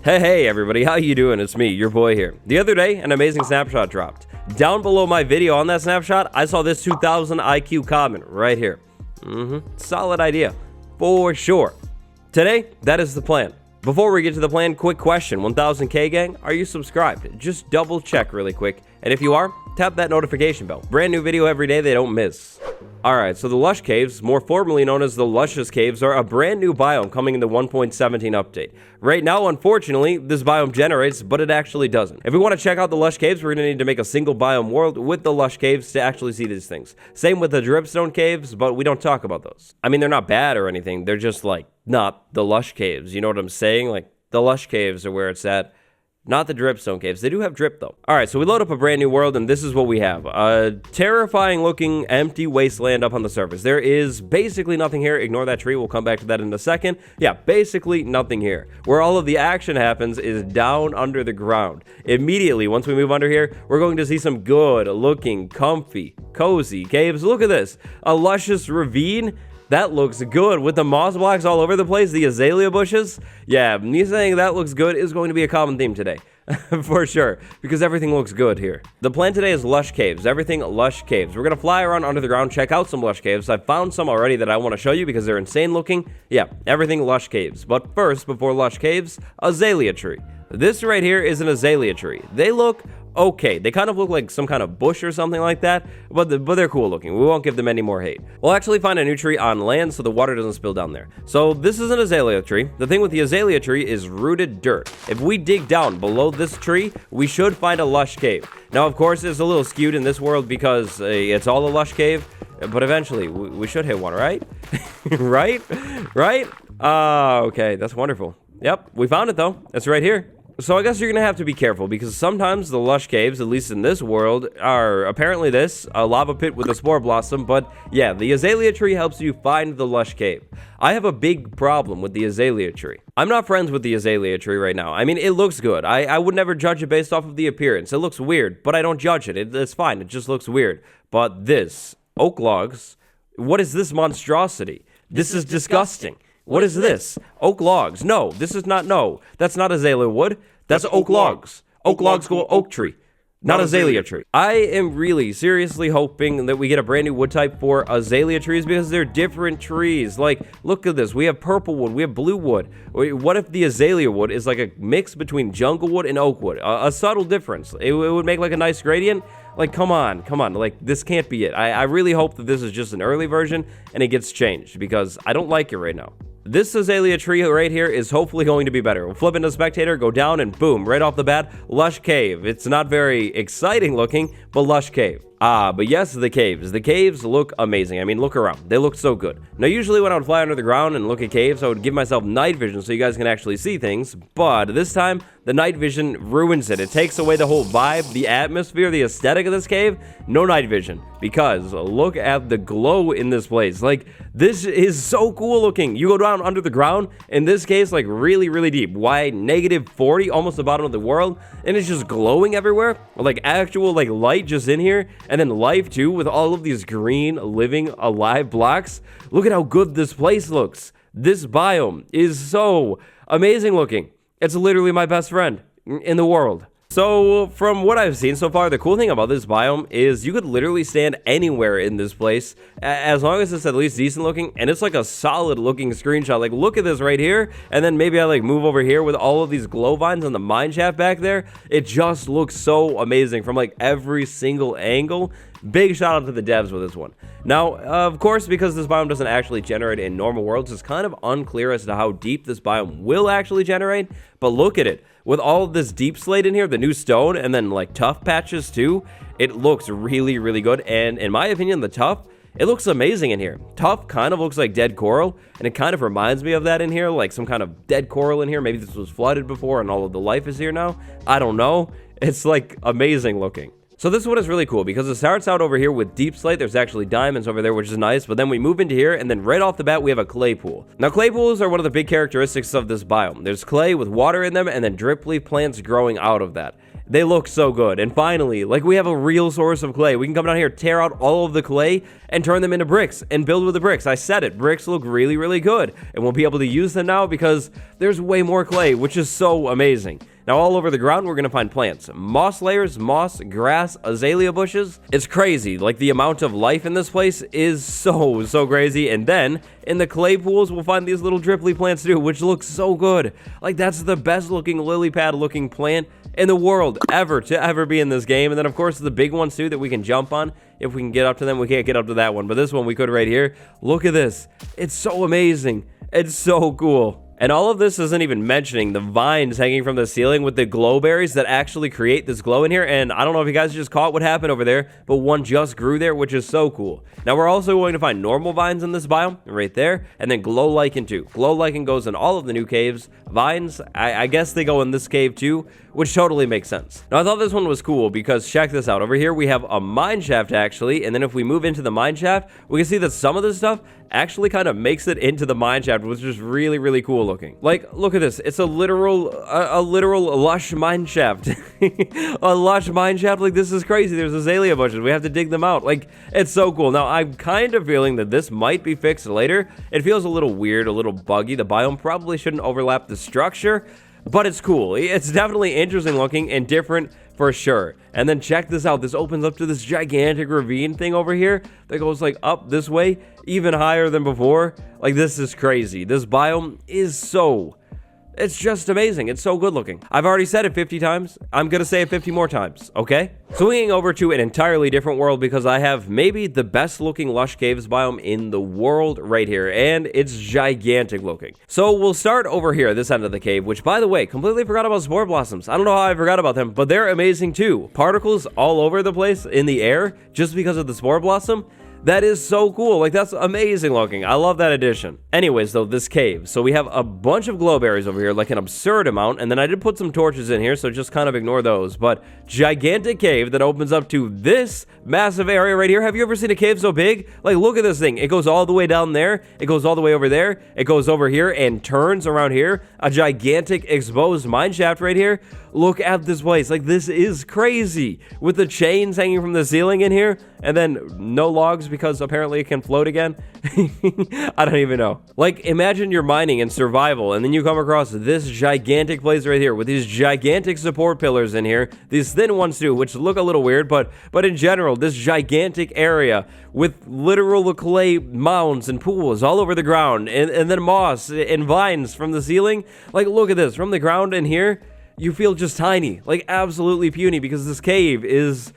Hey everybody, how you doing? It's me, your boy here. The other day, an amazing snapshot dropped. Down below my video on that snapshot, I saw this 2000 IQ comment right here. Solid idea, for sure. Today, that is the plan. Before we get to the plan, quick question, 1000K gang, are you subscribed? Just double check really quick, and if you are, tap that notification bell. Brand new video every day, they don't miss. Alright, so the Lush Caves, more formally known as the Luscious Caves, are a brand new biome coming in the 1.17 update. Right now, unfortunately, this biome generates, but it actually doesn't. If we want to check out the Lush Caves, we're going to need to make a single biome world with the Lush Caves to actually see these things. Same with the Dripstone Caves, but we don't talk about those. I mean, they're not bad or anything, they're just like, not the Lush Caves, you know what I'm saying? Like, the Lush Caves are where it's at. Not the Dripstone Caves. They do have drip, though. Alright, so we load up a brand new world, and this is what we have. A terrifying-looking, empty wasteland up on the surface. There is basically nothing here. Ignore that tree. We'll come back to that in a second. Yeah, basically nothing here. Where all of the action happens is down under the ground. Immediately, once we move under here, we're going to see some good-looking, comfy, cozy caves. Look at this. A luscious ravine. That looks good with the moss blocks all over the place, the azalea bushes. Yeah, me saying that looks good is going to be a common theme today. For sure, because everything looks good here. The plan today is Lush Caves, everything Lush Caves. We're going to fly around under the ground, check out some Lush Caves. I've found some already that I want to show you because they're insane looking. Yeah, everything Lush Caves. But first, before Lush Caves, azalea tree. This right here is an azalea tree. They look okay. They kind of look like some kind of bush or something like that, but they're cool looking. We won't give them any more hate. We'll actually find a new tree on land so the water doesn't spill down there. So this is an azalea tree. The thing with the azalea tree is rooted dirt. If we dig down below this tree, we should find a lush cave. Now, of course, it's a little skewed in this world because it's all a lush cave, but eventually we should hit one, right? Right? Okay, that's wonderful. Yep, we found it though. It's right here. So I guess you're going to have to be careful because sometimes the lush caves, at least in this world, are apparently this, a lava pit with a spore blossom, but yeah, the azalea tree helps you find the lush cave. I have a big problem with the azalea tree. I'm not friends with the azalea tree right now. I mean, it looks good. I would never judge it based off of the appearance. It looks weird, but I don't judge it. It's fine. It just looks weird. But this, oak logs, what is this monstrosity? This is disgusting. What is this? Oak logs. No, this is not, no. That's not azalea wood. That's oak logs. Oak logs go oak tree, not azalea tree. I am really seriously hoping that we get a brand new wood type for azalea trees because they're different trees. Like, look at this. We have purple wood. We have blue wood. What if the azalea wood is like a mix between jungle wood and oak wood? A subtle difference. It would make like a nice gradient. Like, come on. Like, this can't be it. I really hope that this is just an early version and it gets changed because I don't like it right now. This azalea tree right here is hopefully going to be better. We'll flip into spectator, go down, and boom, right off the bat, lush cave. It's not very exciting looking, but lush cave. But yes, the caves. The caves look amazing. I mean, look around. They look so good. Now, usually when I would fly under the ground and look at caves, I would give myself night vision so you guys can actually see things. But this time, the night vision ruins it. It takes away the whole vibe, the atmosphere, the aesthetic of this cave. No night vision. Because look at the glow in this place. Like, this is so cool looking. You go down under the ground, in this case, like really, really deep. Wide, -40, almost the bottom of the world. And it's just glowing everywhere. Like, actual, like, light just in here. And then life, too, with all of these green, living, alive blocks. Look at how good this place looks. This biome is so amazing looking. It's literally my best friend in the world. So, from what I've seen so far, the cool thing about this biome is you could literally stand anywhere in this place as long as it's at least decent looking, and it's like a solid looking screenshot. Like, look at this right here, and then maybe I like move over here with all of these glow vines on the mine shaft back there. It just looks so amazing from like every single angle. Big shout out to the devs with this one. Now, of course, because this biome doesn't actually generate in normal worlds, it's kind of unclear as to how deep this biome will actually generate, but look at it. With all of this deep slate in here, the new stone, and then like tough patches too, it looks really, really good. And in my opinion, the tough, it looks amazing in here. Tough kind of looks like dead coral, and it kind of reminds me of that in here, like some kind of dead coral in here. Maybe this was flooded before and all of the life is here now. I don't know. It's like amazing looking. So this one is really cool because it starts out over here with deep slate. There's actually diamonds over there, which is nice. But then we move into here, and then right off the bat, we have a clay pool. Now, clay pools are one of the big characteristics of this biome. There's clay with water in them, and then drip leaf plants growing out of that. They look so good. And finally, like, we have a real source of clay. We can come down here, tear out all of the clay, and turn them into bricks, and build with the bricks. I said it. Bricks look really, really good. And we'll be able to use them now because there's way more clay, which is so amazing. Now, all over the ground, we're going to find plants. Moss layers, moss, grass, azalea bushes. It's crazy. Like, the amount of life in this place is so crazy. And then, in the clay pools, we'll find these little dripply plants too, which look so good. Like, that's the best looking lily pad looking plant in the world ever to ever be in this game. And then, of course, the big ones too that we can jump on if we can get up to them. We can't get up to that one, but this one we could right here. Look at this. It's so amazing. It's so cool. And all of this isn't even mentioning the vines hanging from the ceiling with the glow berries that actually create this glow in here. And I don't know if you guys just caught what happened over there, but one just grew there, which is so cool. Now, we're also going to find normal vines in this biome right there, and then glow lichen too. Glow lichen goes in all of the new caves. Vines, I guess they go in this cave too, which totally makes sense. Now, I thought this one was cool because check this out. Over here, we have a mine shaft actually, and then if we move into the mine shaft, we can see that some of this stuff actually kind of makes it into the mine shaft, which is really cool looking. Like, look at this. It's a literal lush mine shaft. A lush mine shaft. Like, this is crazy. There's azalea bushes. We have to dig them out. Like, it's so cool. Now, I'm kind of feeling that this might be fixed later. It feels a little weird, a little buggy. The biome probably shouldn't overlap the structure, but it's cool. It's definitely interesting looking and different for sure. And then check this out. This opens up to this gigantic ravine thing over here that goes like up this way, even higher than before. Like, this is crazy. This biome is it's just amazing. It's so good looking. I've already said it 50 times. I'm gonna say it 50 more times, okay? Swinging over to an entirely different world because I have maybe the best looking lush caves biome in the world right here, and it's gigantic looking. So we'll start over here, this end of the cave, which, by the way, completely forgot about spore blossoms. I don't know how I forgot about them, but they're amazing too. Particles all over the place in the air just because of the spore blossom. That is so cool. Like, that's amazing looking. I love that addition. Anyways, though, this cave. So we have a bunch of glowberries over here, like an absurd amount. And then I did put some torches in here, so just kind of ignore those. But gigantic cave that opens up to this massive area right here. Have you ever seen a cave so big? Like, look at this thing. It goes all the way down there. It goes all the way over there. It goes over here and turns around here. A gigantic exposed mine shaft right here. Look at this place. Like, this is crazy. With the chains hanging from the ceiling in here. And then no logs because apparently it can float again. I don't even know. Like, imagine you're mining in survival and then you come across this gigantic place right here with these gigantic support pillars in here. These thin ones too, which look a little weird, but in general, this gigantic area with literal clay mounds and pools all over the ground and then moss and vines from the ceiling. Like, look at this. From the ground in here, you feel just tiny, like absolutely puny, because this cave is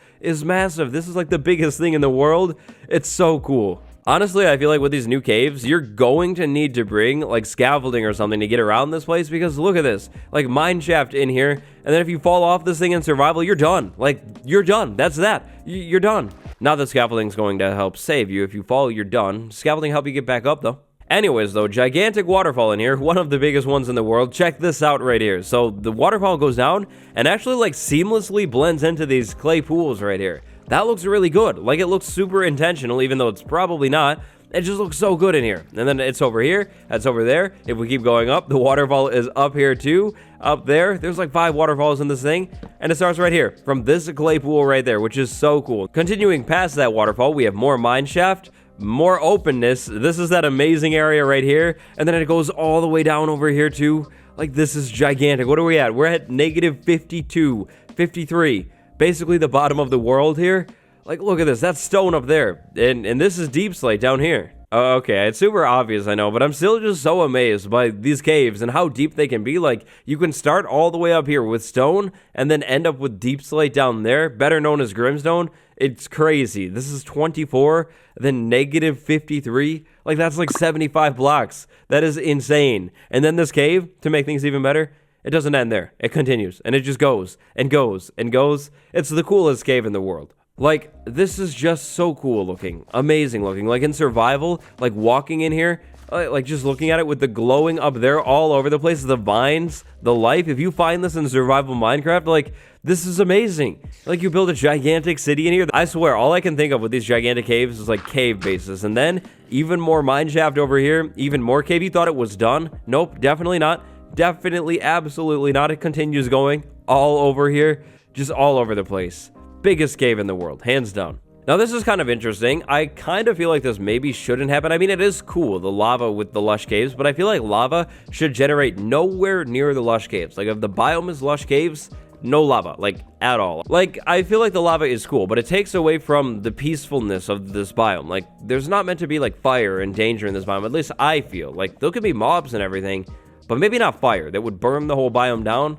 massive. This is like the biggest thing in the world. It's so cool. Honestly, I feel like with these new caves, you're going to need to bring like scaffolding or something to get around this place, because look at this, like mine shaft in here, and then if you fall off this thing in survival, you're done. Like, you're done. That's that. You're done. Not that scaffolding's going to help save you. If you fall, you're done. Scaffolding help you get back up though. Anyways, though, gigantic waterfall in here, one of the biggest ones in the world. Check this out right here. So the waterfall goes down and actually like seamlessly blends into these clay pools right here. That looks really good. Like, it looks super intentional, even though it's probably not. It just looks so good in here. And then it's over here, that's over there. If we keep going up, the waterfall is up here too. Up there, there's like 5 waterfalls in this thing. And it starts right here from this clay pool right there, which is so cool. Continuing past that waterfall, we have more mine shaft. More openness. This is that amazing area right here. And then it goes all the way down over here too. Like, this is gigantic. What are we at? We're at negative 52, 53. Basically the bottom of the world here. Like, look at this. That's stone up there. And this is deep slate down here. Okay, it's super obvious, I know, but I'm still just so amazed by these caves and how deep they can be. Like, you can start all the way up here with stone and then end up with deep slate down there, better known as grimstone. It's crazy. This is 24, then negative 53. Like, that's like 75 blocks. That is insane. And then this cave, to make things even better, it doesn't end there. It continues, and it just goes and goes and goes. It's the coolest cave in the world. Like, this is just so cool looking, amazing looking. Like, in survival, like walking in here, like just looking at it with the glowing up there all over the place, the vines, the life. If you find this in survival Minecraft, like, this is amazing. Like, you build a gigantic city in here. I swear, all I can think of with these gigantic caves is like cave bases. And then even more mine shaft over here, even more cave. You thought it was done? Nope, definitely not. Definitely, absolutely not. It continues going all over here. just all over the place. Biggest cave in the world, hands down. Now, this is kind of interesting. I kind of feel like this maybe shouldn't happen. I mean, it is cool, the lava with the lush caves, but I feel like lava should generate nowhere near the lush caves. Like, if the biome is lush caves, no lava, like, at all. Like, I feel like the lava is cool, but it takes away from the peacefulness of this biome. Like, there's not meant to be, like, fire and danger in this biome. At least I feel. Like, there could be mobs and everything, but maybe not fire that would burn the whole biome down.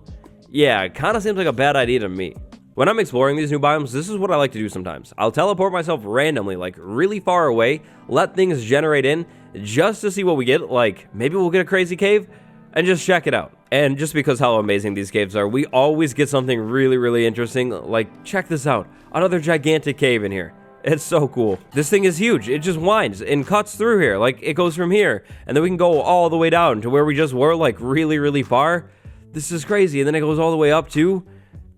Yeah, it kind of seems like a bad idea to me. When I'm exploring these new biomes, this is what I like to do sometimes. I'll teleport myself randomly, like really far away, let things generate in, just to see what we get. Like, maybe we'll get a crazy cave, and just check it out. And just because how amazing these caves are, we always get something really, really interesting. Like, check this out. Another gigantic cave in here. It's so cool. This thing is huge. It just winds and cuts through here. Like, it goes from here, and then we can go all the way down to where we just were, like, really, really far. This is crazy. And then it goes all the way up, too.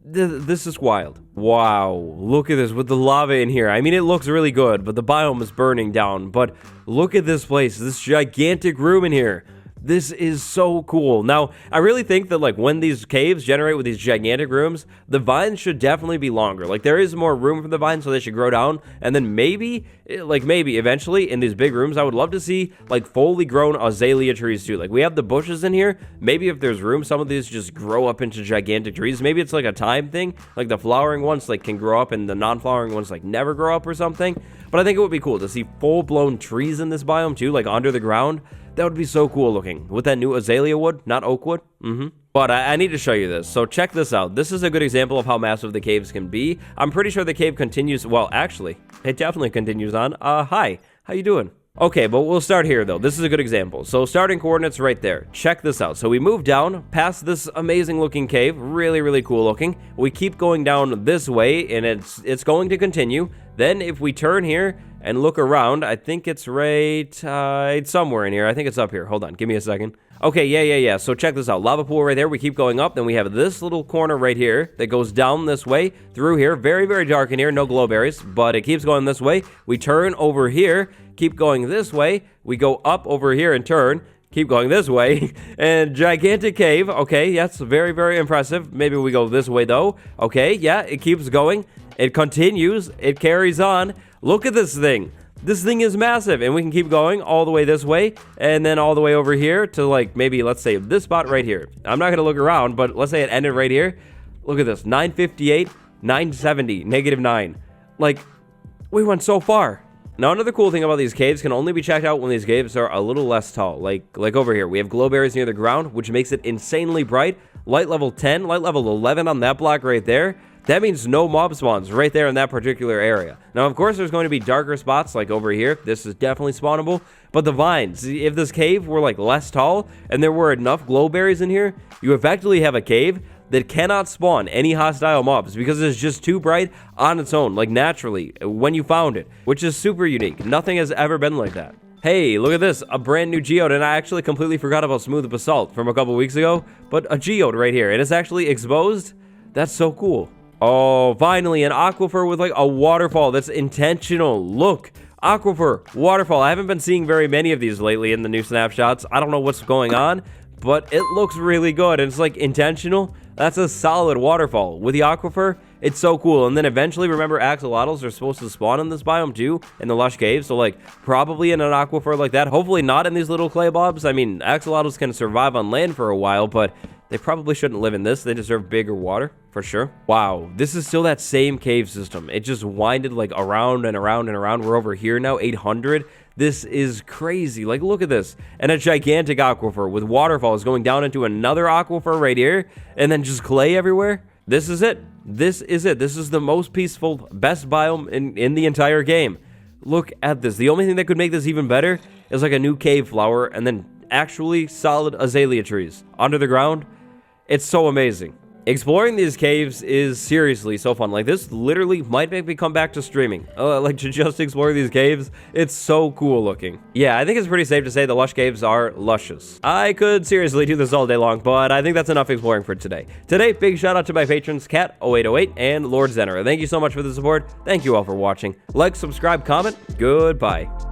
This is wild. Wow, look at this with the lava in here. I mean, it looks really good, but the biome is burning down. But look at this place, this gigantic room in here. This is so cool. Now, I really think that, like, when these caves generate with these gigantic rooms, the vines should definitely be longer. Like, there is more room for the vines, so they should grow down. And then maybe eventually in these big rooms, I would love to see, like, fully grown azalea trees too. Like, we have the bushes in here. Maybe if there's room, some of these just grow up into gigantic trees. Maybe it's like a time thing. Like, the flowering ones, like, can grow up and the non-flowering ones, like, never grow up or something. But I think it would be cool to see full-blown trees in this biome too, like, under the ground. That would be so cool looking with that new azalea wood, not oak wood. But I need to show you this. So check this out. This is a good example of how massive the caves can be. I'm pretty sure the cave continues. Well, actually, it definitely continues on. Hi, how you doing? Okay, but we'll start here though. This is a good example. So starting coordinates right there. Check this out. So we move down past this amazing looking cave. Really, really cool looking. We keep going down this way and it's going to continue. Then if we turn here and look around, I think it's right it's somewhere in here. I think it's up here. Hold on, give me a second. Okay, yeah. So check this out. Lava pool right there. We keep going up. Then we have this little corner right here that goes down this way through here. Very, very dark in here. No glowberries, but it keeps going this way. We turn over here, keep going this way. We go up over here and turn. Keep going this way. And gigantic cave. Okay, that's very, very impressive. Maybe we go this way though. Okay, yeah, it keeps going. It continues. It carries on. Look at this thing. This thing is massive, and we can keep going all the way this way, and then all the way over here to, like, maybe, let's say, this spot right here. I'm not going to look around, but let's say it ended right here. Look at this, 958, 970, -9. Like, we went so far. Now, another cool thing about these caves can only be checked out when these caves are a little less tall. Like over here, we have glowberries near the ground, which makes it insanely bright. Light level 10, light level 11 on that block right there. That means no mob spawns right there in that particular area. Now, of course, there's going to be darker spots like over here. This is definitely spawnable. But the vines, if this cave were like less tall and there were enough glowberries in here, you effectively have a cave that cannot spawn any hostile mobs because it's just too bright on its own, like naturally, when you found it, which is super unique. Nothing has ever been like that. Hey, look at this, a brand new geode, and I actually completely forgot about smooth basalt from a couple weeks ago, but a geode right here, and it's actually exposed. That's so cool. Oh, finally, an aquifer with like a waterfall that's intentional. Look, aquifer, waterfall. I haven't been seeing very many of these lately in the new snapshots. I don't know what's going on, but it looks really good, and it's like intentional. That's a solid waterfall. With the aquifer, it's so cool. And then eventually, remember, axolotls are supposed to spawn in this biome too, in the lush cave. So, like, probably in an aquifer like that. Hopefully not in these little clay blobs. I mean, axolotls can survive on land for a while, but they probably shouldn't live in this. They deserve bigger water, for sure. Wow, this is still that same cave system. It just winded, like, around and around and around. We're over here now, 800. This is crazy. Like, look at this. And a gigantic aquifer with waterfalls going down into another aquifer right here. And then just clay everywhere. This is it. This is it. This is the most peaceful, best biome in the entire game. Look at this. The only thing that could make this even better is like a new cave flower and then actually solid azalea trees under the ground. It's so amazing. Exploring these caves is seriously so fun. Like, this literally might make me come back to streaming. Like, to just explore these caves. It's so cool looking. Yeah, I think it's pretty safe to say the lush caves are luscious. I could seriously do this all day long, but I think that's enough exploring for today. Today, big shout out to my patrons, Cat0808 and Lord Zenner. Thank you so much for the support. Thank you all for watching. Like, subscribe, comment. Goodbye.